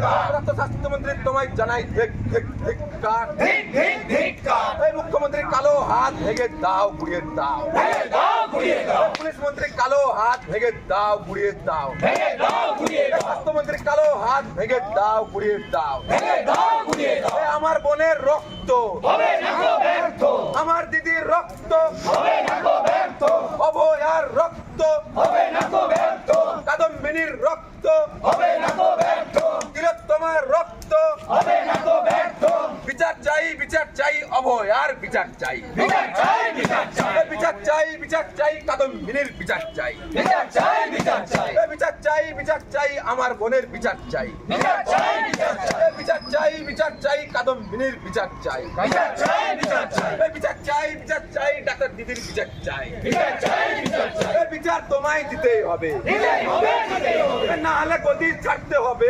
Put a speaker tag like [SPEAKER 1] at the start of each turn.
[SPEAKER 1] স্বাস্থ্যমন্ত্রী তোমায় জানাই ধিক্কার। এই মুখ্যমন্ত্রী কালো হাত ভেঙে দাও, গুড়িয়ে দাও। পুলিশ মন্ত্রী কালো হাত ভেঙে দাও, গুড়িয়ে দাও। স্বাস্থ্যমন্ত্রী কালো হাত ভেঙে দাও, গুড়িয়ে দাও। আমার বোনের রক্ত, আমার দিদির রক্ত, অভয়ার রক্ত, কাদম্বিনীর রক্ত, তিলোত্তমার রক্ত, বিচার চাই, বিচার চাই, অভয়ার বিচার চাই। বিচার চাই, বিচার চাই, কাদম্বিনীর বিচার চাই। বিচার চাই, বিচার চাই, আমার বোনের বিচার চাই। বিচার চাই, বিচার চাই, কাদম্বিনীর বিচার চাই। বিচার চাই, বিচার চাই, ডাক্তার দিদির বিচার চাই। বিচার তোমায় দিতেই হবে, না হলে গদি ছাড়তে হবে।